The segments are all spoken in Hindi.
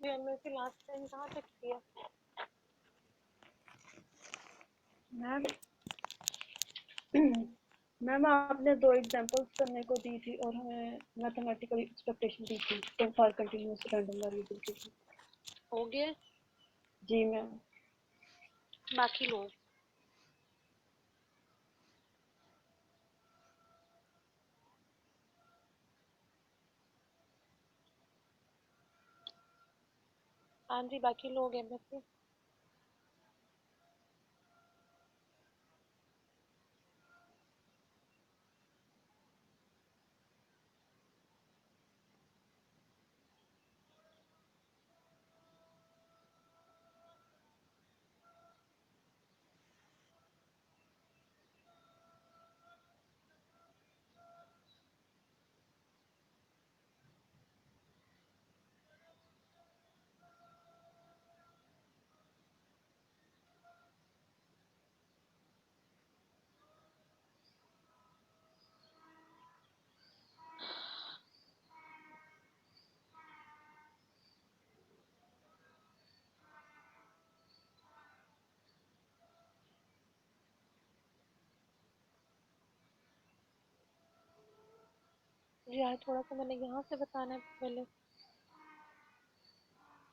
एमएससी लास्ट टाइम कहाँ तक किया? मैम आपने 2 एग्जांपल्स करने को दी थी और हमें मैथमेटिकल एक्सपेक्टेशन दी थी तो फॉर कंटीन्यूअस रैंडम वेरिएबल की। हो गया जी मैम। बाकी लोग हाँ जी बाकी लोग एमएससी यार थोड़ा सा मैंने यहाँ से बताना है पहले,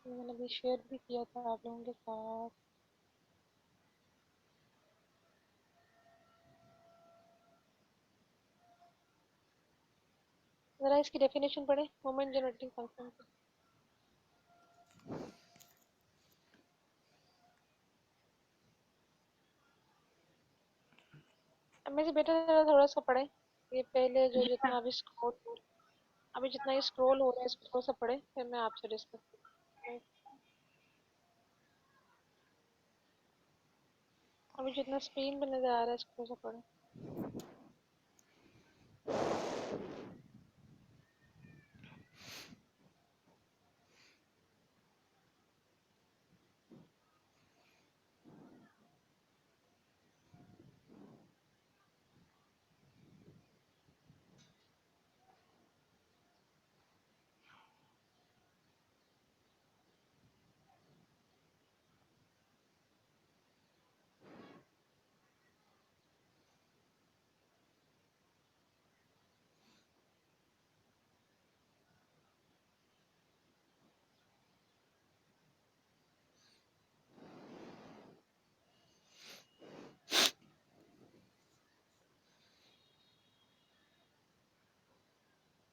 मैंने भी शेयर भी किया था आप लोगों के साथ। जरा इसकी डेफिनेशन पढ़े मोमेंट जनरेटिंग फंक्शन की। अब मेरी बेटा जरा थोड़ा सा पढ़े, ये पहले जो जितना अभी जितना ये स्क्रॉल हो रहा है इसको थोड़ा सा पढ़े, फिर मैं आपसे डिस्कस करूँ। अभी जितना स्क्रीन पे नजर आ रहा है इसको थोड़ा सा पढ़े।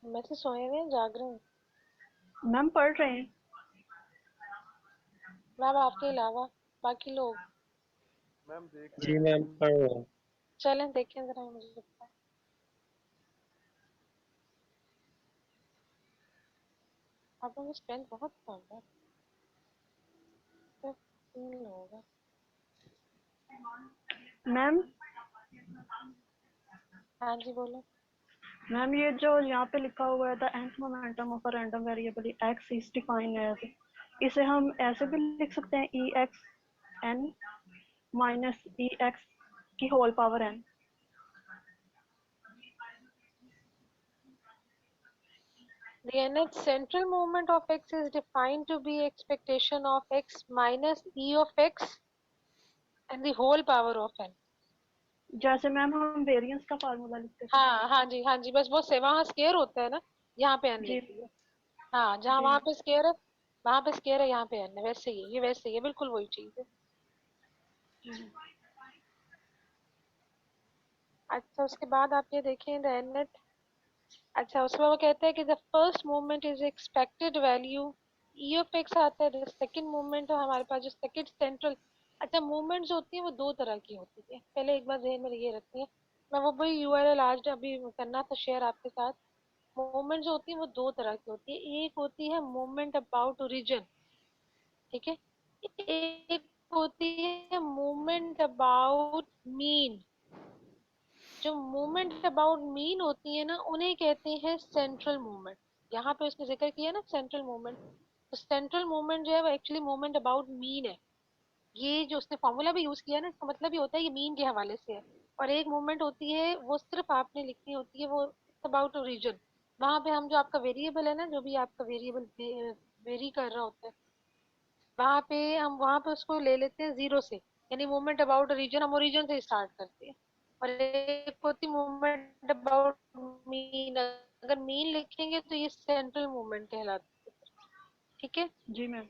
वैसे सोए हुए हैं जाग रहे हैं? मैम पढ़ रहे हैं। मैम आपके अलावा बाकी लोग? मैम देख रहे जी हैं। मैम पढ़ रहे हैं। चलें देखें जरा मुझे बताएं। आप लोगों की स्ट्रेंथ बहुत कम है, सिर्फ 3 लोग हैं। मैम हाँ जी बोलो। मैम ये जो यहाँ पे लिखा हुआ है the nth momentum of a random variable x is defined as, इसे हम ऐसे भी लिख सकते हैं E X N minus E X की whole power N. The nth central moment of x is defined to be expectation of x minus e of x and the whole power of n. जैसे मैम हम वेरिएंस का फार्मूला लिखते थे। हाँ जी बस वो से वहाँ स्केयर होता है ना, यहाँ पे n जी लिख दिया। हाँ जहाँ जी। वहाँ पे स्केयर है वहाँ पे स्केयर है, यहाँ पे n है, वैसे ही ये वैसे ही है, बिल्कुल वही चीज है। अच्छा उसके बाद आप ये देखें द nth, अच्छा उसमें वो कहते हैं कि the first movement is expected value E of x आता है। द सेकंड मूवमेंट है हमारे पास जो सेकंड सेंट्रल। अच्छा मूवमेंट जो होती है वो 2 तरह की होती है, पहले एक बार ध्यान में ये रखती है। मैं वो भी यूआरएल आज अभी करना था शेयर आपके साथ। मूवमेंट जो होती है वो 2 तरह की होती है, एक होती है मूवमेंट अबाउट ओरिजिन, ठीक है, एक होती है मूवमेंट अबाउट मीन। जो मूवमेंट अबाउट मीन होती है ना उन्हें कहते हैं सेंट्रल मूवमेंट। यहाँ पे उसने जिक्र किया ना सेंट्रल मूवमेंट, तो सेंट्रल मूवमेंट जो है वो एक्चुअली मूवमेंट अबाउट मीन है। ये जो उसने फॉर्मूला भी यूज किया ना इसका मतलब ये होता है ये मीन के हवाले से है। और एक मूवमेंट होती है वो सिर्फ आपने लिखनी होती है, वो अबाउट रीजन। वहां पे हम जो आपका वेरिएबल है ना, जो भी आपका वेरिएबल वेरी कर रहा होता है वहां पे हम वहां पे उसको ले लेते हैं जीरो से, यानी मूवमेंट अबाउट रीजन हम ओरिजिन से स्टार्ट करते हैं। और एक होती मूवमेंट अबाउट मीन, अगर मीन लिखेंगे तो ये सेंट्रल मूवमेंट कहलाती है। ठीक है। जी मैम।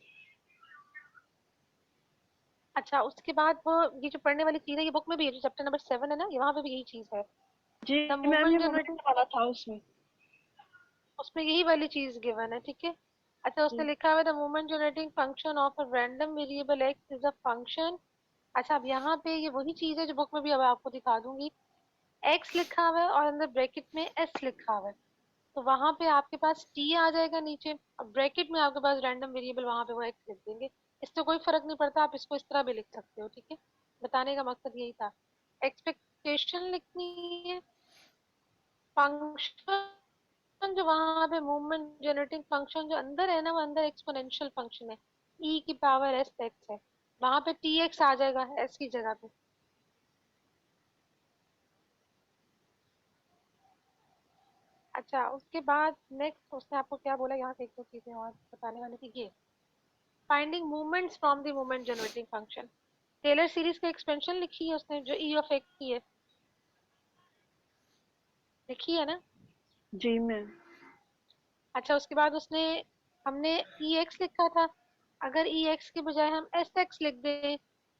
अच्छा, उसके बाद वो ये जो पढ़ने वाली चीज है, ये बुक में भी है, जो चैप्टर नंबर 7 है ना, ये वहां पे भी यही चीज है। जी द मैम, ये मूवमेंट जनरेटिंग, मोमेंट वाला था उसमें। उसमें यही वाली चीज गिवन है। ठीक है। अच्छा, उसने जी लिखा हुआ है the movement generating function of a random variable x is a function. अच्छा, अब यहाँ पे ये वही चीज है जो बुक में भी अब आपको दिखा दूंगी। एक्स लिखा हुआ है और अंदर ब्रैकेट में एस लिखा हुआ है, तो वहां पे आपके पास टी आ जाएगा नीचे, और ब्रैकेट में आपके पास रैंडम वेरिएबल वहां पे वो एक्स लिख देंगे। इससे कोई फर्क नहीं पड़ता, आप इसको इस तरह भी लिख सकते हो। ठीक है, बताने का मकसद यही था। एक्सपेक्टेशन लिखनी है, फंक्शन जो वहां पे मूवमेंट जनरेटिंग फंक्शन जो अंदर है ना, वो अंदर एक्सपोनेंशियल फंक्शन है, ई की पावर एस एक्स है, वहां पे टी एक्स आ जाएगा एस की जगह पे। अच्छा, उसके बाद नेक्स्ट उसने आपको क्या बोला, यहाँ से एक दो चीजें और बताने वाली थी। ये finding movements from the movement generating function, Taylor series का एक्सपेंशन लिखी है उसने, जो ई ऑफ एक्स की है, लिखी है ना। जी मैम। अच्छा, उसके बाद उसने, हमने ई एक्स लिखा था, अगर ई एक्स के बजाय हम एस एक्स लिख दें,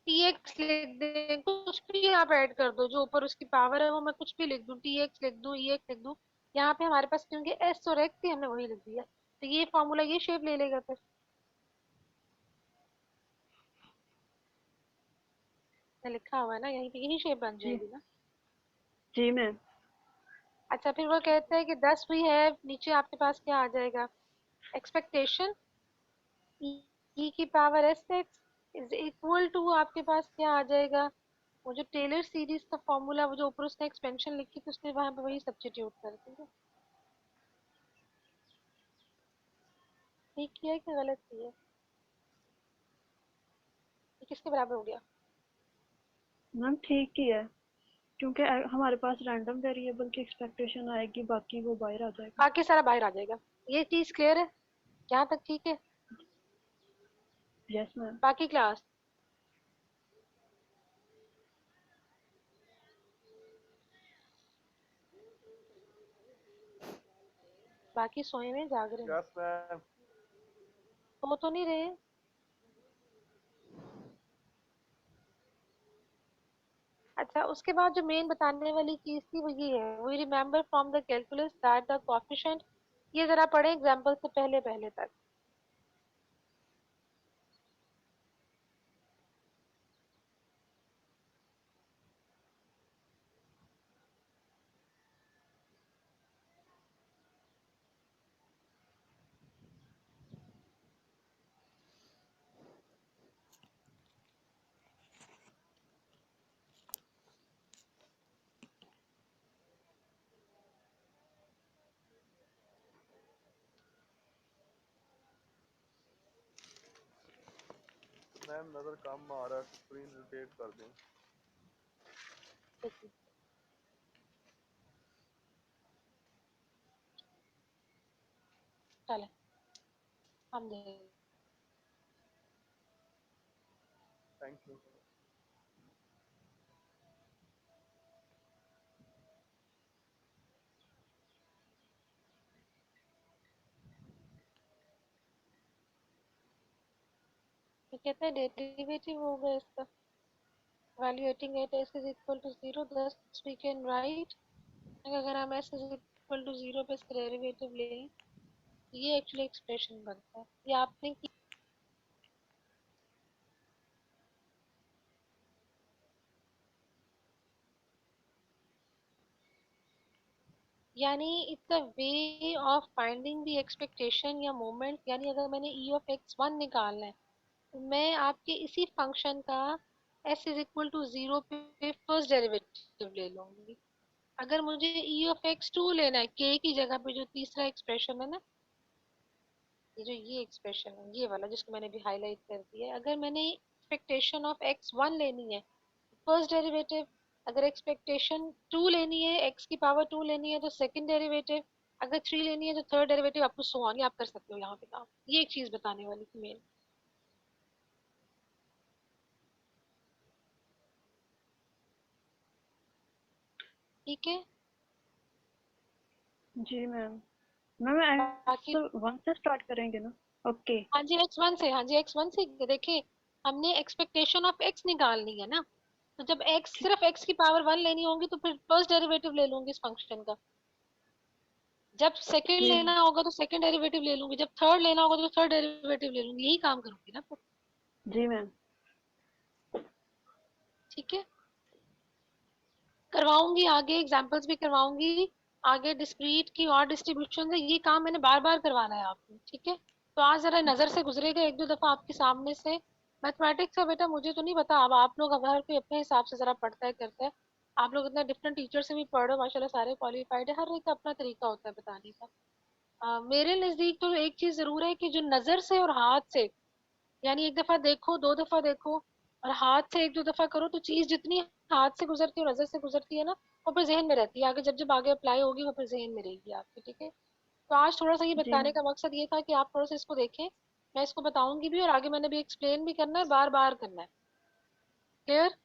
टी एक्स लिख दें, कुछ भी आप ऐड कर दो, जो ऊपर उसकी पावर है वो मैं कुछ भी लिख दूं, टी एक्स लिख दूं, ई एक्स लिख दूं, यहाँ पे हमारे पास क्योंकि एस और एक्स थी हमने वही लिख दिया, तो ये फॉर्मूला ये शेप ले लेगा फिर। लिखा हुआ है ना यहीं पे, यही शेप बन जी जाएगी ना। जी मैम। अच्छा, फिर वो कहते हैं कि 10 भी है, नीचे आपके पास क्या आ जाएगा, एक्सपेक्टेशन ई की power S X is equal to, आपके पास क्या आ जाएगा, वो जो टेलर सीरीज का फॉर्मूला, वो जो ऊपर उसने एक्सपेंशन लिखी थी उसने वहां पे वही सब्स्टिट्यूट कर दिया। ठीक किया है कि गलत किया है? ये किसके बराबर हो गया? मैम ठीक ही है, क्योंकि हमारे पास रैंडम वेरिएबल की एक्सपेक्टेशन आएगी, बाकी वो बाहर आ जाएगा। बाकी सारा बाहर आ जाएगा। ये चीज क्लियर है, यहाँ तक ठीक है। Yes ma'am. बाकी क्लास, बाकी सोए में जाग रहे हैं, यस मैम। सो तो नहीं रहे। अच्छा, उसके बाद जो मेन बताने वाली चीज थी वो ये है, we remember from the calculus that the coefficient, ये जरा पढ़े एग्जांपल से पहले पहले तक। मैम नजर कम आ रहा है, स्क्रीन रोटेट कर दें। देखिए, चले हम देख, थैंक यू। ये कहते हैं डेरिवेटिव हो गया इसका, evaluating at s is equal to 0, thus we can write, अगर हम s is equal to 0 पे इसका डेरिवेटिव लें, ये एक्चुअली एक्सप्रेशन बनता है। ये आपने की, यानी it's a way of finding the expectation या मोमेंट, यानी अगर मैंने ई ऑफ एक्स वन निकालना है, तो मैं आपके इसी फंक्शन का s इज इक्वल टू 0 पे फर्स्ट डेरिवेटिव ले लूंगी। अगर मुझे ई ऑफ एक्स टू लेना है, के की जगह पे जो तीसरा एक्सप्रेशन है ना, ये जो ये एक्सप्रेशन है ये वाला जिसको मैंने भी हाईलाइट कर दिया है, अगर मैंने एक्सपेक्टेशन ऑफ एक्स वन लेनी है फर्स्ट डेरिवेटिव, अगर एक्सपेक्टेशन टू लेनी है, एक्स की पावर टू लेनी है तो सेकंड डेरिवेटिव, अगर थ्री लेनी है तो third derivative, up to so on, ये आप कर सकते हो यहाँ पे काम। ये एक चीज बताने वाली थी मेन। ठीक है। जी मैम। मैम बाकी x1 से स्टार्ट करेंगे ना? ओके। हाँ जी x1 से, हाँ जी x1 से देखिए, हमने एक्सपेक्टेशन ऑफ x निकालनी है ना, तो जब x सिर्फ x की पावर 1 लेनी होगी तो फिर फर्स्ट डेरिवेटिव ले लूंगी इस फंक्शन का, जब सेकंड जी लेना होगा तो सेकंड डेरिवेटिव ले लूंगी, जब थर्ड लेना होगा तो थर्ड डेरिवेटिव ले लूंगी, यही काम करूंगी ना फिर। जी मैम। ठीक है, करवाऊंगी आगे, एग्जांपल्स भी करवाऊंगी आगे, डिस्क्रीट की और डिस्ट्रीब्यूशन है, ये काम मैंने बार बार करवाना है आपको। ठीक है, तो आज जरा नजर से गुजरेगा एक दो दफा आपके सामने से। मैथमेटिक्स का बेटा मुझे तो नहीं पता, अब आप लोग, अब हर कोई अपने हिसाब से जरा पढ़ता है करता है। आप लोग इतना डिफरेंट टीचर से भी पढ़ रहे हो माशाल्लाह, सारे क्वालिफाइड है, हर एक का अपना तरीका होता है बताने का। मेरे नजदीक तो एक चीज जरूर है कि जो नजर से और हाथ से, यानी एक दफा देखो, दो दफा देखो और हाथ से एक दो दफा करो, तो चीज जितनी हाथ से गुजरती है और नजर से गुजरती है ना, वो फिर जहन में रहती है, आगे जब जब आगे अप्लाई होगी वो फिर जहन में रहेगी आपके। ठीक है, तो आज थोड़ा सा ये जी बताने मैम। का मकसद ये था कि आप थोड़ा सा इसको देखें, मैं इसको बताऊंगी भी और आगे मैंने भी एक्सप्लेन भी करना है, बार बार करना है। क्लियर?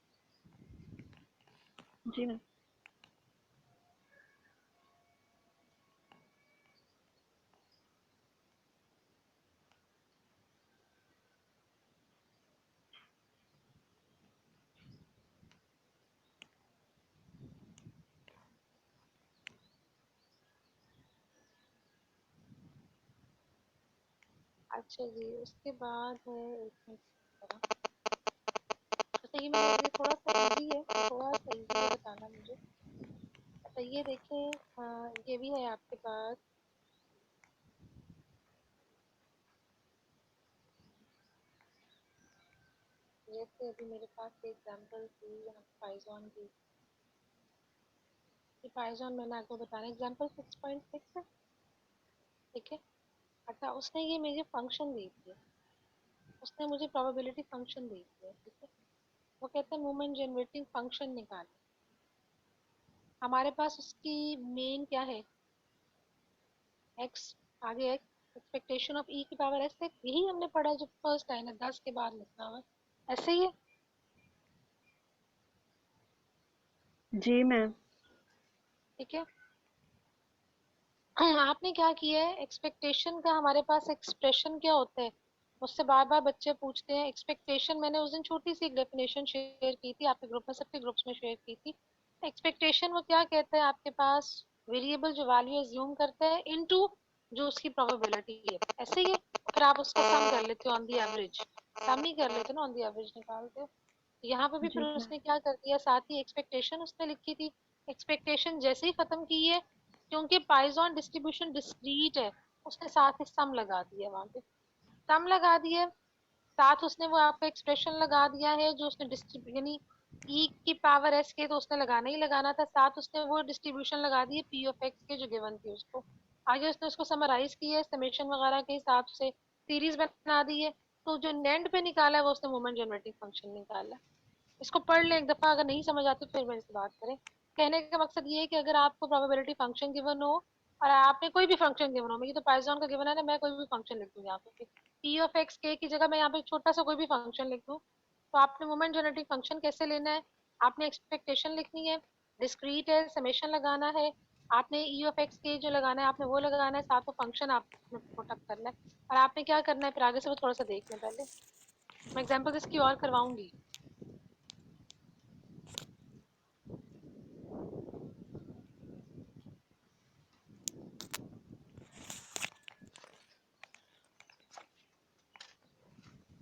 जी मैम। अच्छा जी, उसके बाद है एक मिनट, अच्छा ये मेरे लिए थोड़ा सा इजी है, थोड़ा सा इजी है बताना मुझे। अच्छा ये देखें, ये भी है आपके पास, जैसे अभी मेरे पास एग्जांपल थी यहाँ पाइथन की, कि पाइथन मैंने आपको बताना एग्जांपल 6.6 है। ठीक है, अच्छा उसने ये मुझे फंक्शन दी थी, उसने मुझे प्रोबेबिलिटी फंक्शन दी थी। ठीक है, वो कहते हैं मोमेंट जनरेटिंग फंक्शन निकाले, हमारे पास उसकी मेन क्या है, एक्स, आगे एक्स, एक्सपेक्टेशन ऑफ ई की पावर एस, यही हमने पढ़ा जो फर्स्ट है ना 10 के बाद लिखा हुआ है, ऐसे ही है। जी मैम। ठीक है, आपने क्या किया है, एक्सपेक्टेशन का हमारे पास एक्सप्रेशन क्या होता है, मुझसे बार बार बच्चे पूछते हैं एक्सपेक्टेशन, मैंने उस दिन छोटी सी एक डेफिनेशन शेयर की थी आपके ग्रुप में, सबके ग्रुप्स में शेयर की थी। एक्सपेक्टेशन वो क्या कहता है, आपके पास वेरिएबल जो वैल्यू एज्यूम करता है इनटू जो उसकी प्रोबेबिलिटी है, ऐसे ही है, फिर आप उसका सम कर लेते हो ऑन दी एवरेज, सम ही कर लेते हो ना, ऑन दी एवरेज निकालते हो। यहाँ पे भी फिर जी मैम। उसने क्या कर दिया, साथ ही एक्सपेक्टेशन उसने लिखी थी, एक्सपेक्टेशन जैसे ही खत्म की है, क्योंकि पाइजन डिस्ट्रीब्यूशन डिस्क्रीट है, उसने साथ ही सम लगा दिया वहां पे, सम लगा दिया, साथ उसने वो आपका एक्सप्रेशन लगा दिया है जो उसने डिस्ट्रीब्यू, यानी ई की पावर एस के तो उसने लगाना ही लगाना था, साथ उसने वो डिस्ट्रीब्यूशन लगा दी पी ऑफ एक्स के जो गिवन थी उसको, आगे उसने उसको समराइज किया है समेशन वगैरह के हिसाब से, सीरीज बना दी है, तो जो नेंड पे निकाला है वो उसने मोमेंट जनरेटिंग फंक्शन निकाला है। इसको पढ़ लें एक दफा, अगर नहीं समझ आती तो फिर मेरे से बात करें। कहने का मकसद ये है कि अगर आपको प्रोबेबिलिटी फंक्शन गिवन हो और आपने कोई भी फंक्शन गिवन हो, मैं ये तो पाइथन का गिवन है ना, मैं कोई भी फंक्शन लिख दूँ यहाँ पे, पी ऑफ एक्स के की जगह मैं यहाँ पे छोटा सा कोई भी फंक्शन लिख दूँ, तो आपने मोमेंट जनरेटिंग फंक्शन कैसे लेना है, आपने एक्सपेक्टेशन लिखनी है, डिस्क्रीट है, समेशन लगाना है, आपने ई ऑफ एक्स के जो लगाना है आपने वो लगाना है, साथ में फंक्शन आपने पुटअप करना है, और आपने क्या करना है फिर आगे से वो थोड़ा सा देख लें पहले, मैं एग्जाम्पल इसकी और करवाऊंगी।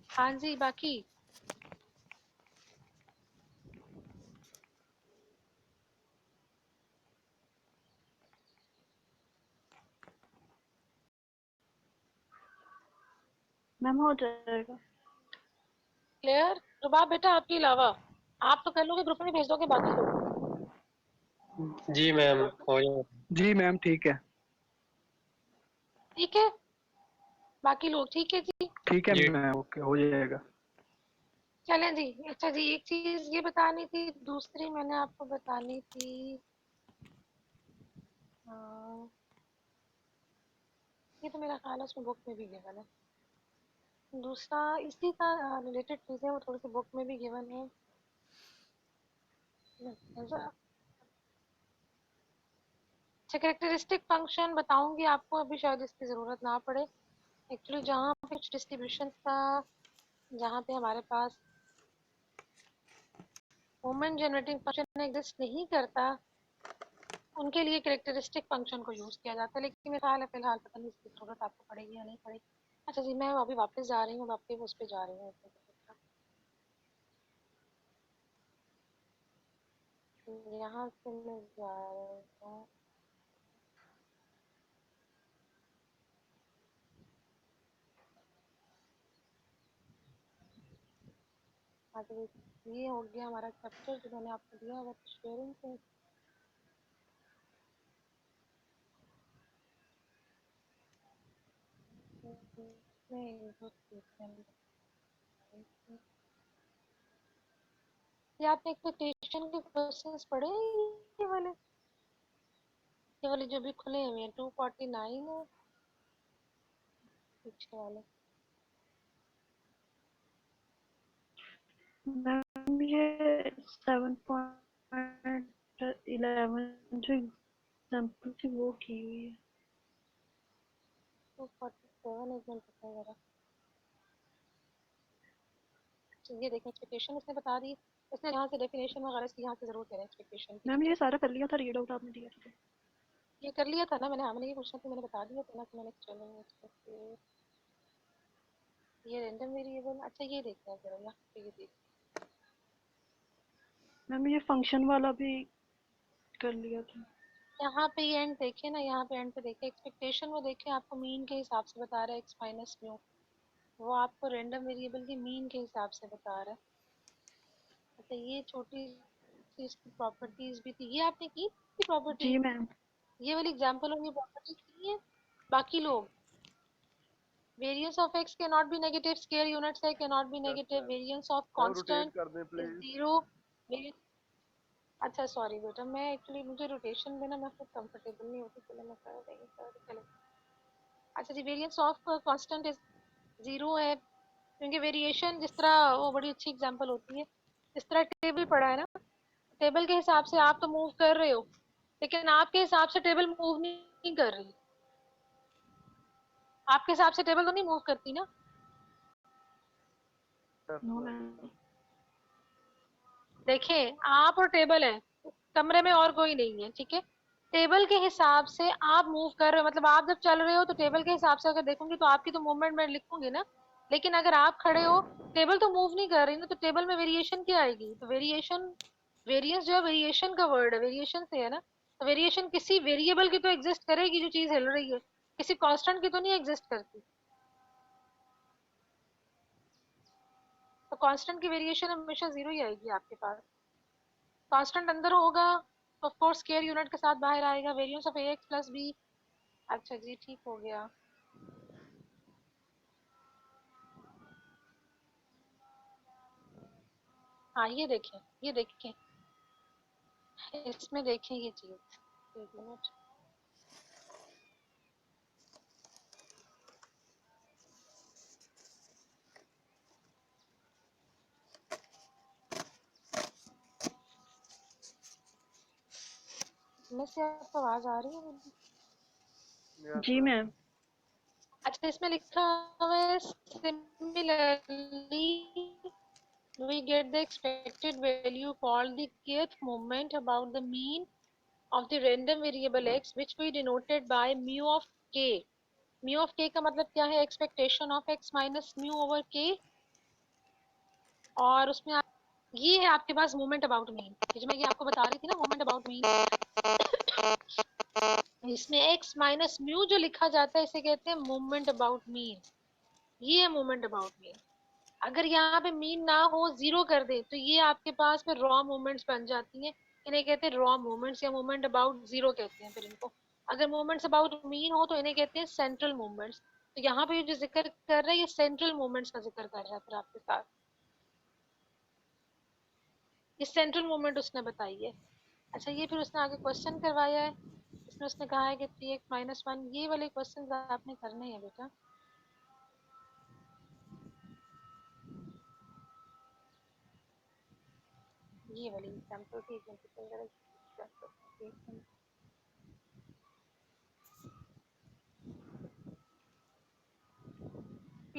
हाँ जी, बाकी मैम हो जाएगा। क्लियर, रुबाब बेटा आपके अलावा आप तो कर लोगे, ग्रुप में भेज दोगे बाकी लोग? जी मैम, हो जाएगा। जी मैम ठीक है। ठीक है, बाकी लोग ठीक है जी। ठीक है जी मैम, ओके हो जाएगा। चलें जी, अच्छा जी एक चीज ये बतानी थी, दूसरी मैंने आपको बतानी थी, हाँ, ये तो मेरा ख्याल है उसमें बुक में भी गिवन है, दूसरा इसी का रिलेटेड चीजें वो थोड़ी सी बुक में भी गिवन है, अच्छा, कैरेक्टरिस्टिक फंक्शन बताऊंगी आपको, अभी शायद इसकी ज़रूरत ना पड़े। एक्चुअली जहाँ पे कुछ डिस्ट्रीब्यूशन था, जहाँ पे हमारे पास मोमेंट जनरेटिंग फंक्शन एग्जिस्ट नहीं करता, उनके लिए कैरेक्टरिस्टिक फंक्शन को यूज़ किया जाता है। लेकिन मेरा ख्याल है फिलहाल पता नहीं इसकी ज़रूरत आपको पड़ेगी या नहीं पड़ेगी। अच्छा जी, मैं अभी वापस जा रही हूँ, वापस उस पर जा रही हूँ। यहाँ से मैं जा रही हूँ, ये हो गया हमारा चैप्टर जो मैंने आपको दिया वो शेयरिंग से। ये आपने एक्सपेक्टेशन के क्वेश्चंस पढ़े हैं? ये वाले जो भी खुले हुए हैं 249 है पीछे वाले। मैम ये 7.11 जो एग्जाम्पल थी वो की हुई है। 247 एक मिनट रुको जरा। ये देखें, एक्सपेक्टेशन इसने बता दी, इसने यहाँ से डेफिनेशन वगैरह से यहाँ से जरूर करें एक्सपेक्टेशन की। मैम ये सारा कर लिया था, रीड आउट आपने दिया था। ये कर लिया था ना मैंने, हाँ मैंने ये पूछना था, मैंने बता दिया था ना कि मैंने चलो ये रैंडम वेरिएबल। अच्छा ये देखते हैं जरा, यहाँ पे ये देख, मैम ये फंक्शन वाला भी कर लिया था। यहाँ पे ये एंड देखे ना, यहाँ पे एंड पे देखे एक्सपेक्टेशन, वो देखे आपको मीन के हिसाब से बता रहा है एक्स माइनस म्यू, वो आपको रैंडम वेरिएबल की मीन के हिसाब से बता रहा है। अच्छा ये छोटी सी इसकी प्रॉपर्टीज भी थी, ये आपने की प्रॉपर्टी, जी मैम। ये वाली एग्जांपल होंगी प्रॉपर्टीज की है। बाकी लोग variance of X can not be negative, square units है can not be yes negative, ma'am. Variance of ma'am rotate constant कर दें इज प्लीज। जीरो। अच्छा सॉरी बेटा, मैं एक्चुअली मुझे रोटेशन में ना मैं खुद कंफर्टेबल नहीं होती, चलो मैं कर देंगे चलो। अच्छा जी, variance of constant is zero है, क्योंकि वेरिएशन जिस तरह, वो बड़ी अच्छी एग्जांपल होती है, जिस तरह टेबल पड़ा है ना, टेबल के हिसाब से आप तो मूव कर रहे हो, लेकिन आपके हिसाब से टेबल मूव नहीं कर रही, आपके हिसाब से टेबल तो नहीं मूव करती ना। Yes no ma'am. मैम। देखें, आप और टेबल है, कमरे में और कोई नहीं है, ठीक है, टेबल के हिसाब से आप मूव कर रहे हो, मतलब आप जब चल रहे हो तो टेबल के हिसाब से अगर देखूंगी तो आपकी तो मूवमेंट मैं लिखूंगी ना, लेकिन अगर आप खड़े हो, टेबल तो मूव नहीं कर रही ना, तो टेबल में वेरिएशन क्या आएगी? तो वेरिएशन, वेरिएंस जो है वेरिएशन का वर्ड है, वेरिएशन से है ना, तो वेरिएशन किसी वेरिएबल की तो एग्जिस्ट करेगी जो चीज हिल रही है, किसी कांस्टेंट की तो नहीं एग्जिस्ट करती। तो कांस्टेंट की वेरिएशन हमेशा जीरो ही आएगी आपके पास। कांस्टेंट अंदर होगा तो ऑफ कोर्स स्क्वायर यूनिट के साथ बाहर आएगा, variance of ax plus B. अच्छा जी ठीक हो गया। हाँ ये देखें इसमें देखें ये चीज, एक मिनट, इसमें से आपको आवाज आ रही है? यस जी मैम। मैम। अच्छा इसमें लिखा हुआ है similarly we get the expected value called the kth moment about the mean of the random variable x which we denoted by mu of k। mu of k का मतलब क्या है? expectation of x minus mu over k। और उसमें ये है आपके पास मोमेंट अबाउट मीन, जो मैं ये आपको बता रही थी ना, मोमेंट अबाउट मीन, इसमें x माइनस म्यू जो लिखा जाता है इसे कहते हैं मोमेंट अबाउट मीन। ये है मोमेंट अबाउट मीन। अगर यहाँ पे मीन ना हो, जीरो कर दे, तो ये आपके पास फिर रॉ मोमेंट्स बन जाती हैं, इन्हें कहते हैं रॉ मोमेंट्स या मोमेंट अबाउट जीरो कहते हैं फिर इनको। अगर मोमेंट्स अबाउट मीन हो तो इन्हें कहते हैं सेंट्रल मोमेंट्स। तो यहाँ पे जो जिक्र कर रहा है ये सेंट्रल मोमेंट्स का जिक्र कर रहा है फिर आपके साथ, ये सेंट्रल मोमेंट उसने बताई है। अच्छा ये फिर उसने आगे क्वेश्चन करवाया है, इसमें उसने कहा है कि 3x-1, ये वाले क्वेश्चन आपने करने हैं बेटा। ये वाली एग्जाम्पल थी,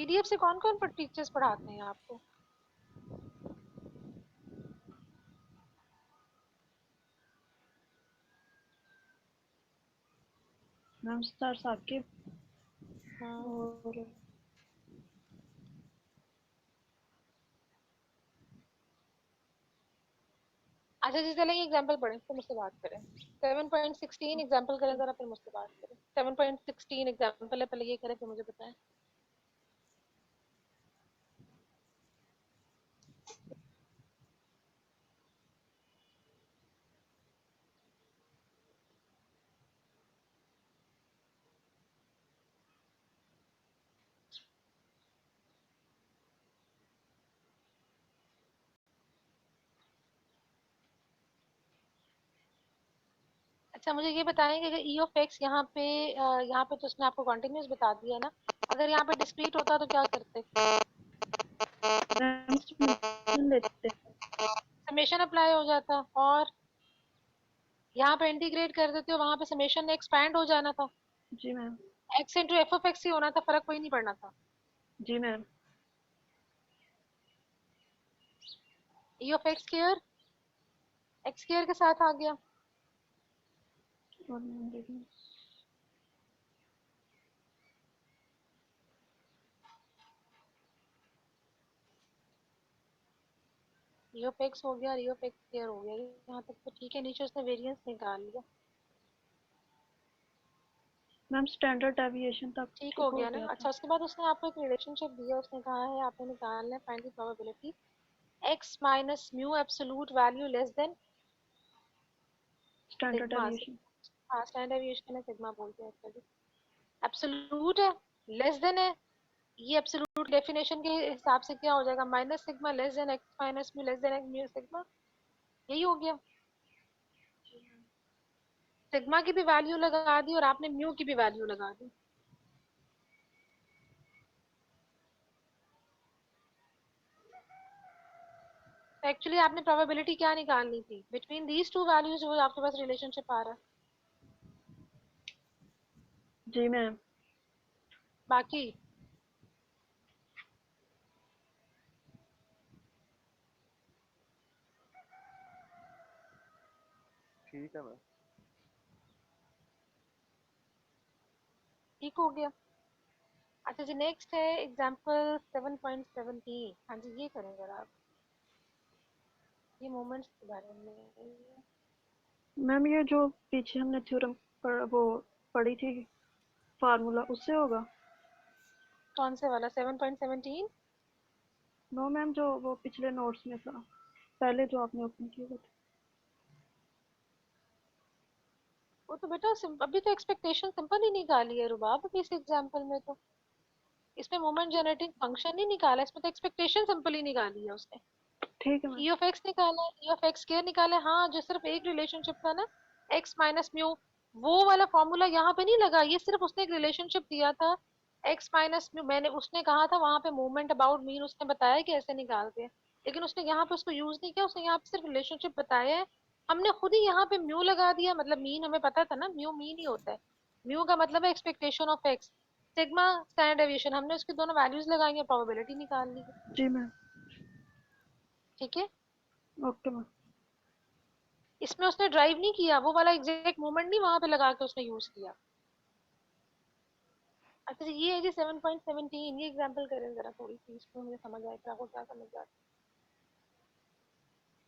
पीडीएफ से कौन कौन पर टीचर्स पढ़ाते हैं आपको? मैम सर साकिब हाँ। और अच्छा जी, चलेंगे एग्जाम्पल पढ़ें फिर मुझसे बात करें। 7.16 एग्जाम्पल करें जरा, फिर मुझसे बात करें। 7.16 एग्जाम्पल है, पहले ये करें फिर मुझे बताएं। अच्छा मुझे ये बताएं कि अगर ई ऑफ एक्स यहाँ पे तो उसने आपको कॉन्टिन्यूस बता दिया ना, अगर यहाँ पे डिस्क्रीट होता तो क्या करते? मैम समेशन लेते। समेशन अप्लाई हो जाता, और यहाँ पे इंटीग्रेट कर देते हो, वहां पे समेशन एक्सपैंड हो जाना था। जी ma'am. X into F of X ही होना था, फर्क कोई नहीं पड़ना था। जी ma'am. E of X square X square के साथ आ गया। और मैम देखिए ई ऑफ एक्स हो गया, ई ऑफ एक्स स्क्वायर हो गया, यहाँ तक तो ठीक है। नीचे उसने वेरिएंस निकाल लिया, मैम स्टैंडर्ड डेविएशन तक ठीक ठीक हो हो गया ना। गया था। अच्छा उसके बाद उसने आपको एक रिलेशनशिप दिया, उसने कहा है आपने निकालना है, find the probability x minus mu absolute value less than standard sigma. Deviation. हाँ स्टैंडर्ड डेविएशन है, सिग्मा बोलते हैं एक्चुअली। एब्सोल्यूट है, लेस देन है, ये एब्सोल्यूट डेफिनेशन के हिसाब से क्या हो जाएगा? Minus sigma less than x minus mu less than x mu sigma, यही हो गया। सिग्मा की भी वैल्यू लगा दी और आपने म्यू की भी वैल्यू लगा दी। तो एक्चुअली आपने प्रोबेबिलिटी क्या निकालनी थी? बिटवीन दीज टू वैल्यूज वो आपके पास रिलेशनशिप आ रहा है। जी मैम। बाकी ठीक है मैम। ठीक हो गया। अच्छा जी, नेक्स्ट है एग्जांपल 7.17। हाँ जी, ये करें जरा आप, ये मोमेंट्स के बारे में। मैम ये जो पीछे हमने थ्योरम वो पढ़ी थी फार्मूला, उससे होगा? कौन से वाला 7.17? नो मैम, जो वो पिछले नोट्स में था, पहले जो आपने ओपन किए थे। वो तो बेटा अभी तो एक्सपेक्टेशन सिंपल ही निकाली है रुबाब, अभी इस एग्जांपल में तो इसमें मोमेंट जनरेटिंग फंक्शन नहीं निकाला, इसमें तो एक्सपेक्टेशन सिंपल ही निकाली है उसने। ठीक है मैम। ई ऑफ एक्स निकाला, ई ऑफ एक्स स्क्वायर निकाला। हाँ जो सिर्फ एक रिलेशनशिप था ना, एक्स माइनस म्यू, वो वाला फॉर्मूला यहाँ पे नहीं लगा, ये सिर्फ उसने एक रिलेशनशिप दिया था एक्स माइनस म्यू। मैंने उसने कहा था वहां पे मूवमेंट अबाउट मीन उसने बताया कि ऐसे निकालते हैं, लेकिन उसने यहाँ पे उसको यूज नहीं किया, उसने यहाँ पे सिर्फ रिलेशनशिप बताया है। हमने खुद ही यहाँ पे म्यू लगा दिया, मतलब मीन हमें पता था ना, म्यू मीन ही होता है। म्यू का मतलब है expectation of x, sigma standard deviation, हमने उसकी दोनों वैल्यूज लगाई है, प्रोबेबिलिटी निकाल ली है। जी मैम। ठीक है, ओके मैम। इसमें उसने ड्राइव नहीं किया, वो वाला एग्जैक्ट मोमेंट नहीं वहां पे लगा के उसने यूज किया। अच्छा जी, ये है जी 7.17, ये एग्जांपल करें जरा, थोड़ी सी इसमें मुझे समझ आए कि आपको क्या समझ आता है।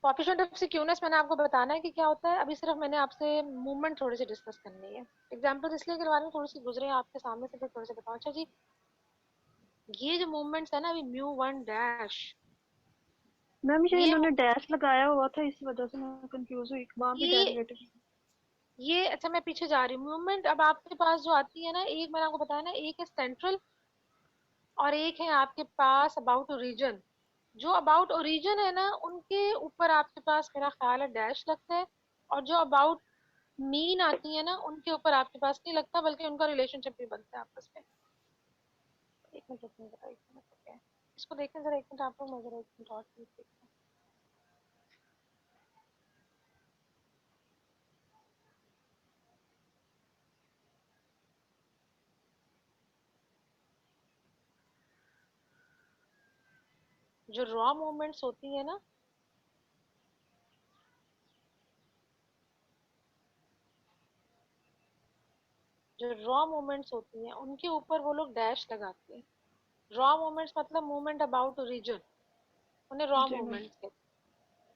कोएफिशिएंट ऑफ सिक्यूरनेस मैंने आपको बताना है कि क्या होता है, अभी सिर्फ मैंने आपसे मूवमेंट थोड़ी सी डिस्कस करनी है। एग्जांपल इसलिए करवा रही हूँ, थोड़ी सी गुजरे हैं आपके सामने से, फिर थोड़े से बताओ। अच्छा जी, ये जो मूवमेंट्स है ना, अभी म्यू वन डैश, मैम ये ये इन्होंने डैश लगाया हुआ था, इस वजह से मैं कंफ्यूज हुई, वहाँ भी ये डेरिवेटिव। ये अच्छा मैं पीछे जा रही हूँ। मूवमेंट अब आपके पास जो आती है ना, एक मैंने आपको बताया ना, एक है सेंट्रल और एक है आपके पास अबाउट ओरिजिन। जो अबाउट ओरिजिन है ना, उनके ऊपर आपके पास मेरा ख्याल है डैश लगता है, और जो अबाउट मीन आती है ना, उनके ऊपर आपके पास नहीं लगता, बल्कि उनका रिलेशनशिप भी बनता है आपस में। एक मिनट रुकिए जरा, एक मिनट रुकिए, इसको देखें जरा, एक मिनट आप लोग, मैं जरा एक मिनट और चीज़ देखूं। जो रॉ मूवमेंट्स होती है ना, जो रॉ मूवमेंट्स होती हैं उनके ऊपर वो लोग डैश लगाते हैं। रॉ मूवमेंट्स मतलब मूवमेंट अबाउट रीजन, उन्हें रॉ जी मैम। मूवमेंट्स कहते हैं।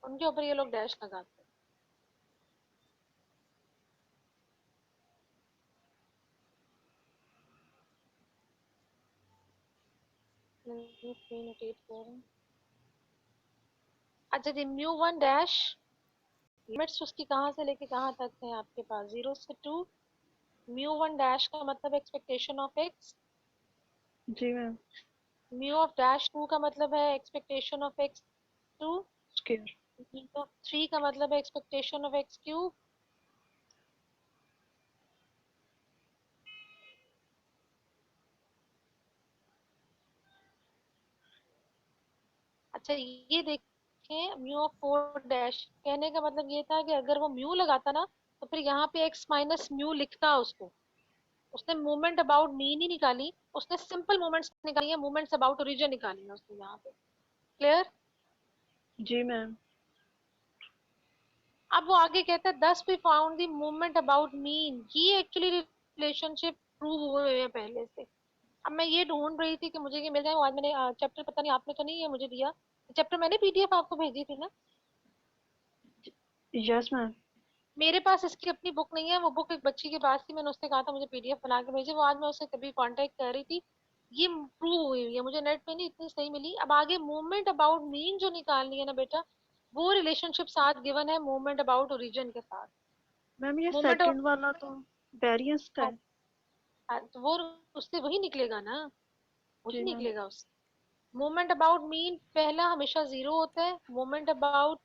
उनके ऊपर ये लोग डैश लगाते हैं। अच्छा जी, μ1 डैश लिमिट्स उसकी कहाँ से लेके कहाँ तक है आपके पास, 0 से 2। μ1 डैश का मतलब एक्सपेक्टेशन ऑफ x, जी मैम। म्यू ऑफ डैश 2 का मतलब है expectation of x 2। Square. Mu of 3 का मतलब है एक्सपेक्टेशन ऑफ x क्यूब। अच्छा ये देखें, म्यू ऑफ 4 डैश कहने का मतलब ये था कि अगर वो म्यू लगाता ना तो फिर यहाँ पे x माइनस म्यू लिखता उसको। उसने मूवमेंट अबाउट मीन ही निकाली, उसने सिंपल मूवमेंट्स निकाली है, मूवमेंट्स अबाउट ओरिजिन निकाली है उसने यहाँ पे। क्लियर? जी मैम। अब वो आगे कहता है thus we found the movement about mean. ये एक्चुअली रिलेशनशिप प्रूव हुए हैं पहले से। अब मैं ये ढूंढ रही थी कि मुझे ये मिल जाए। आज मैंने चैप्टर, पता नहीं आपने तो नहीं है मुझे दिया चैप्टर, मैंने पीडीएफ आपको भेजी थी ना। Yes ma'am. मेरे पास इसकी अपनी बुक नहीं है, वो बुक एक बच्ची के पास थी, मैंने उससे कहा था मुझे पीडीएफ बना के भेजे। वो आज मैं उससे कभी कांटेक्ट कर रही थी, ये प्रूव हुई है मुझे नेट पे नहीं इतनी सही मिली। अब आगे मूवमेंट अबाउट मीन जो निकालनी है ना बेटा, वो रिलेशनशिप साथ गिवन है मूवमेंट अबाउट ओरिजिन के साथ। मैम ये मूवमेंट, सेकंड वाला तो वेरिएंस का है। तो वो उससे वही निकलेगा ना, जी वही मैम। निकलेगा उससे। मोमेंट अबाउट मीन पहला हमेशा 0 होता है। मोमेंट अबाउट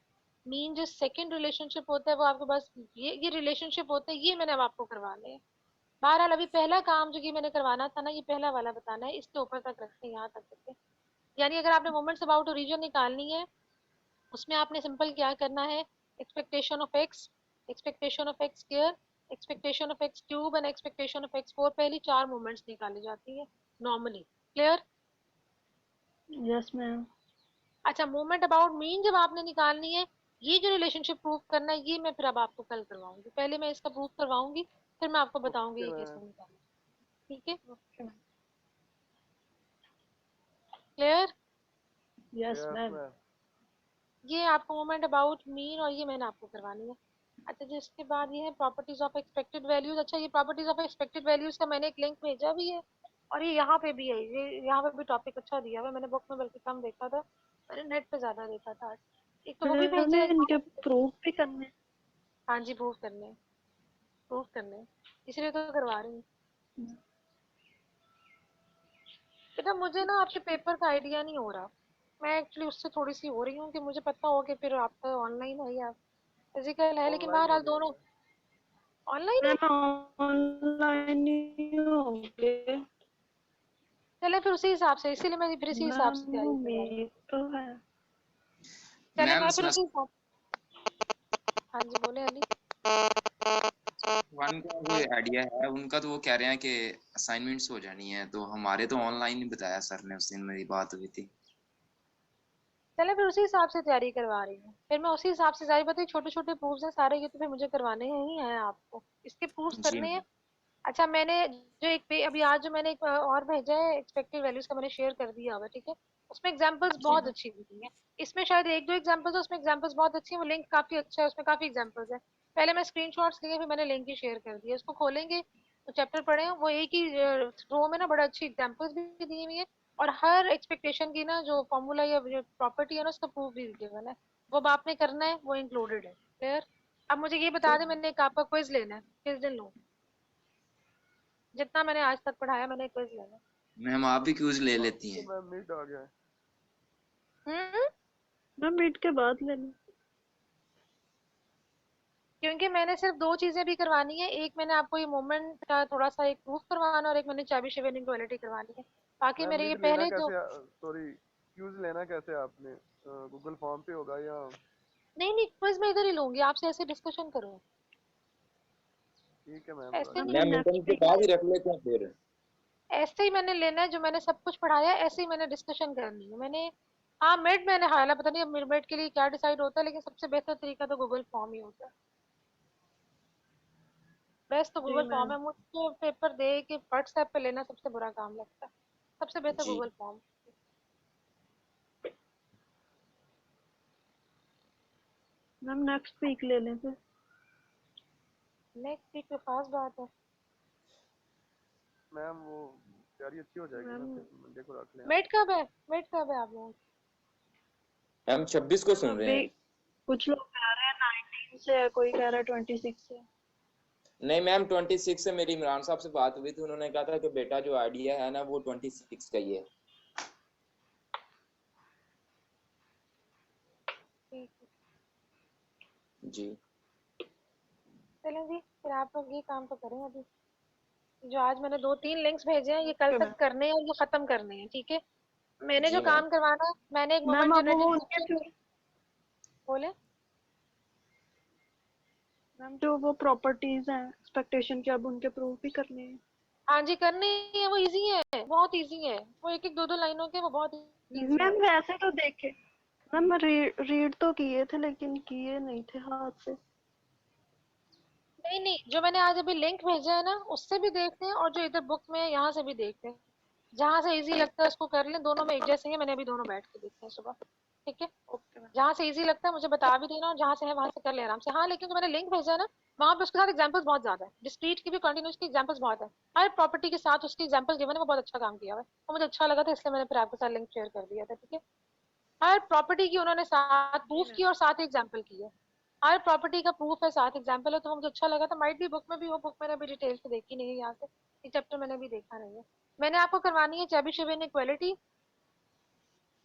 मीन जो सेकंड रिलेशनशिप होता है वो आपके पास ये रिलेशनशिप होते हैं, ये मैंने अब आपको करवाने हैं। बहरहाल अभी पहला काम जो कि मैंने करवाना था ना, ये पहला वाला बताना है, इसके ऊपर तक रखते हैं, यहाँ तक रखते हैं। यानी अगर आपने मोमेंट्स अबाउट ओरिजिन निकालनी है, उसमें आपने सिंपल क्या करना है, expectation of x, expectation of X square, expectation of x cube and expectation of x 4, पहली 4 मोमेंट्स निकाली जाती है नॉर्मली। क्लियर? Yes ma'am. अच्छा, मूवमेंट अबाउट मीन जब आपने निकालनी है, ये जो रिलेशनशिप प्रूव करना है ये मैं फिर अब आपको कल करवाऊंगी। पहले मैं इसका प्रूव करवाऊंगी, फिर मैं आपको बताऊंगी ओके ये कैसे मैम। निकालना। ठीक है? Okay ma'am. Clear? Yes yes ma'am. Ma'am. ये आपको मूवमेंट अबाउट मीन और ये मैंने आपको करवानी है। अच्छा जी, इसके बाद ये है प्रॉपर्टीज ऑफ एक्सपेक्टेड वैल्यूज। अच्छा, ये प्रॉपर्टीज ऑफ एक्सपेक्टेड वैल्यूज का मैंने एक लिंक भेजा भी है, और ये यहाँ पे भी है। ये यहाँ पे भी टॉपिक अच्छा दिया हुआ है, मैंने बुक में बल्कि कम देखा था, मैंने नेट पे ज्यादा देखा था। एक तो वो भी मैम भेजा ने है, इनके प्रूफ भी करने हैं। हाँ जी प्रूव करने हैं, प्रूव करने हैं, इसलिए तो करवा रही हूँ। बेटा मुझे ना आपके पेपर का आइडिया नहीं हो रहा, मैं एक्चुअली उससे थोड़ी सी हो रही हूँ कि मुझे पता हो कि फिर आपका ऑनलाइन है या फिजिकल है, लेकिन ऑनलाइन हो बहरहाल दोनों जाएगा। ऑनलाइन है। मैम ऑनलाइन ही होंगे। चले फिर उसी हिसाब से, इसीलिए मैं फिर इसी हिसाब से मैम तैयारी करवा रही हूँ। उम्मीद तो है। चले मैम मैं फिर उसी सेमेस्टर हिसाब। हाँ जी बोले अली। वन का कोई आइडिया है उनका? तो वो कह रहे हैं कि असाइनमेंट्स हो जानी है, तो हमारे तो ऑनलाइन ही बताया सर ने, उस दिन मेरी बात हुई थी। चले फिर उसी हिसाब से तैयारी करवा रही हूँ, फिर मैं उसी हिसाब से जारी बताई। छोटे छोटे प्रूफ्स हैं सारे, ये तो फिर मुझे करवाने ही हैं आपको, इसके प्रूफ्स जी करने हैं। मैम। अच्छा मैंने जो एक अभी आज जो मैंने एक और भेजा है एक्सपेक्टेड वैल्यूज का, मैंने शेयर कर दिया हुआ है, ठीक है? उसमें एग्जांपल्स जी बहुत मैम। अच्छी दी है। इसमें शायद एक दो एग्जांपल्स है, उसमें एग्जांपल्स बहुत अच्छी है, वो लिंक काफी अच्छा है, उसमें काफी एग्जांपल्स है। पहले मैं स्क्रीनशॉट्स लिए, फिर मैंने लिंक ही शेयर कर दिया। उसको खोलेंगे तो चैप्टर पढ़े, वो एक ही रो में ना बड़ा अच्छी एग्जांपल्स भी दी हुई है, और हर एक्सपेक्टेशन की ना जो फॉर्मूला या प्रॉपर्टी है ना, उसका प्रूफ भी गिवन है। वो अब आपने करना है, वो इंक्लूडेड है। क्लियर? अब मुझे ये बता दे, मैंने एक आपका क्विज लेना है, किस दिन लूँ? जितना मैंने आज तक पढ़ाया मैंने क्विज लेना। मैम आप भी क्यूज ले हाँ लेती तो हैं? मैम मीट आ गया है। हम्म। मैम मीट के बाद लेना। क्योंकि मैंने सिर्फ दो चीजें भी करवानी है, एक मैंने आपको ये मोमेंट का थोड़ा सा एक प्रूफ करवाना, और एक मैंने चाबी शिविंग इक्वालिटी करवानी है। बाकी मैम मेरे ये मीट लेना पहले जो, कैसे, सॉरी क्यूज लेना कैसे आपने? गूगल फॉर्म पे होगा या? नहीं नहीं क्विज में इधर ही लूंगी, आपसे ऐसे डिस्कशन करूँ, ठीक है मैम, आ ऐसे मैम नहीं। ये मैम नेक्स्ट मीटिंग के वीक बाद ले। ही रख लेते हैं फिर। ऐसे ही मैंने लेना है, जो मैंने सब कुछ पढ़ाया ऐसे ही मैंने डिस्कशन करनी है। मैंने हाँ मिड मैंने हाला, पता नहीं अब मिड के लिए क्या डिसाइड होता है, लेकिन सबसे बेहतर तरीका तो गूगल फॉर्म ही होता है। बेस्ट तो जी गूगल फॉर्म मैम। है, मुझको पेपर दे के व्हाट्सएप पे लेना सबसे बुरा काम लगता है। सबसे बेहतर जी Google form. Ma'am next week ले लें फिर। नेक्स्ट वीक पे खास बात है। मैम वो तैयारी अच्छी हो जाएगी ना, मैम फिर मंडे को रख लें आप। मिड कब है? मिड कब है आप लोगों की? हम 26 को मैम सुन रहे अभी हैं। कुछ लोग कह रहे हैं 19 से है, कोई कह रहा है 26 से। नहीं मैम 26 से मेरी इमरान साहब से बात हुई थी, उन्होंने कहा था कि बेटा जो आइडिया है ना वो 26 का ही है। ठीक है। जी चलें जी, फिर आप लोग ये काम तो करें अभी। जो आज मैंने 2-3 लिंक्स भेजे हैं ये कल ओके तक मैम। करने हैं और ये खत्म करने हैं, ठीक है। मैंने जो जी मैम। काम करवाना है, मैंने एक मैम मोमेंट अब वो जनरेटिंग उनके फंक्शन थ्रू बोले। मैम जो वो प्रॉपर्टीज हैं एक्सपेक्टेशन के, अब उनके प्रूफ भी करने हैं। हाँ जी करने हैं, वो इजी है, बहुत इजी है, वो एक एक दो दो लाइनों के, वो बहुत इजी है। मैम वैसे तो देखे मैम रीड तो किए थे लेकिन किए नहीं थे हाथ से। नहीं नहीं, जो मैंने आज अभी लिंक भेजा है ना उससे भी देखते हैं, और जो इधर बुक में है यहाँ से भी देखते हैं। जहाँ से इजी लगता है उसको कर लें, दोनों में एक जैसे ही है, मैंने अभी दोनों बैठ के देखते हैं सुबह। ठीक है। Okay ma'am. जहाँ से इजी लगता है मुझे बता भी देना, और जहाँ से है वहां से कर ले आराम से। हाँ लेकिन जो मैंने लिंक भेजा है ना वहाँ पे उसके साथ एग्जांपल्स बहुत ज्यादा है, डिस्क्रीट की भी कंटिन्यूस की एग्जांपल्स बहुत है। हर प्रॉपर्टी के साथ उसकी एग्जांपल गिवन है, वो बहुत अच्छा काम किया हुआ है, और मुझे अच्छा लगा था इसलिए मैंने फिर आपके साथ लिंक शेयर कर दिया था। ठीक है। हर प्रॉपर्टी की उन्होंने साथ जी प्रूफ मैम। की और साथ एग्जाम्पल की है। हर प्रॉपर्टी का प्रूफ है, साथ एग्जाम्पल है, तो वो मुझे अच्छा लगा था। माइट भी बुक में भी हो, बुक मैंने अभी डिटेल से देखी नहीं है यहाँ से, ये चैप्टर मैंने अभी देखा नहीं है। मैंने आपको करवानी है चेबीशेव इनइक्वालिटी,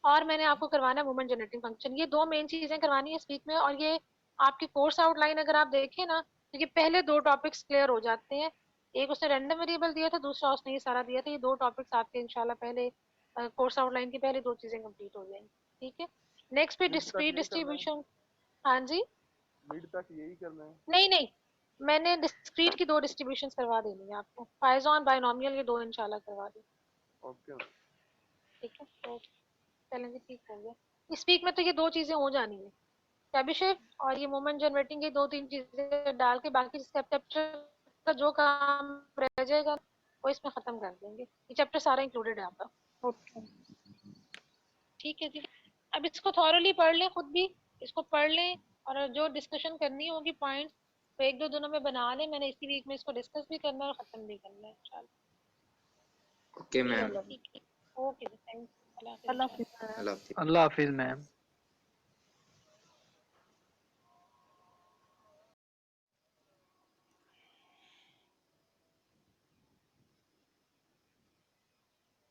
और मैंने आपको करवाना है मोमेंट जनरेटिंग फंक्शन। ये दो मेन चीजें करवानी है इस वीक में। और ये आपकी कोर्स आउटलाइन अगर आप देखें ना तो ये पहले दो टॉपिक्स क्लियर हो जाते हैं। एक उसने रैंडम वेरिएबल दिया था, दूसरा उसने ये सारा दिया था। ये दो टॉपिक्स आपके इंशाल्लाह पहले कोर्स आउटलाइन की पहले दो चीजें कंप्लीट हो जाएंगी। ठीक है। नेक्स्ट पे मिड तक डिस्क्रीट यही करना है, डिस्ट्रीब्यूशन। हाँ जी। मिड तक यही करना है। नहीं नहीं, मैंने डिस्क्रीट की दो डिस्ट्रीब्यूशन करवा देनी है आपको, फाइजॉन बाइनोमियल, ये दो इंशाल्लाह करवा दी। Okay ma'am. ठीक है। तो चलेंगे, ठीक हो गया। इस वीक में तो ये दो चीजें हो जानी है, चैबिशेव और ये मोमेंट जनरेटिंग की दो तीन चीजें डाल के बाकी चैप्टर का जो काम रह जाएगा वो इसमें खत्म कर देंगे। ये चैप्टर सारा इंक्लूडेड है आपका। ओके। ठीक है जी। अब इसको थॉरली पढ़ लें, खुद भी इसको पढ़ लें, और जो डिस्कशन करनी होगी पॉइंट्स तो एक दो दिनों में बना लें। मैंने इसी वीक में इसको डिस्कस भी करना है और खत्म भी करना है इंशाल्लाह। Okay ma'am. चलो ठीक है। ओके जी, थैंक्स। अल्लाह हाफिज़ अल्लाह इंशाल्लाह। हाफिज़। अल्लाह हाफिज़। अल्लाह हाफिज मैम।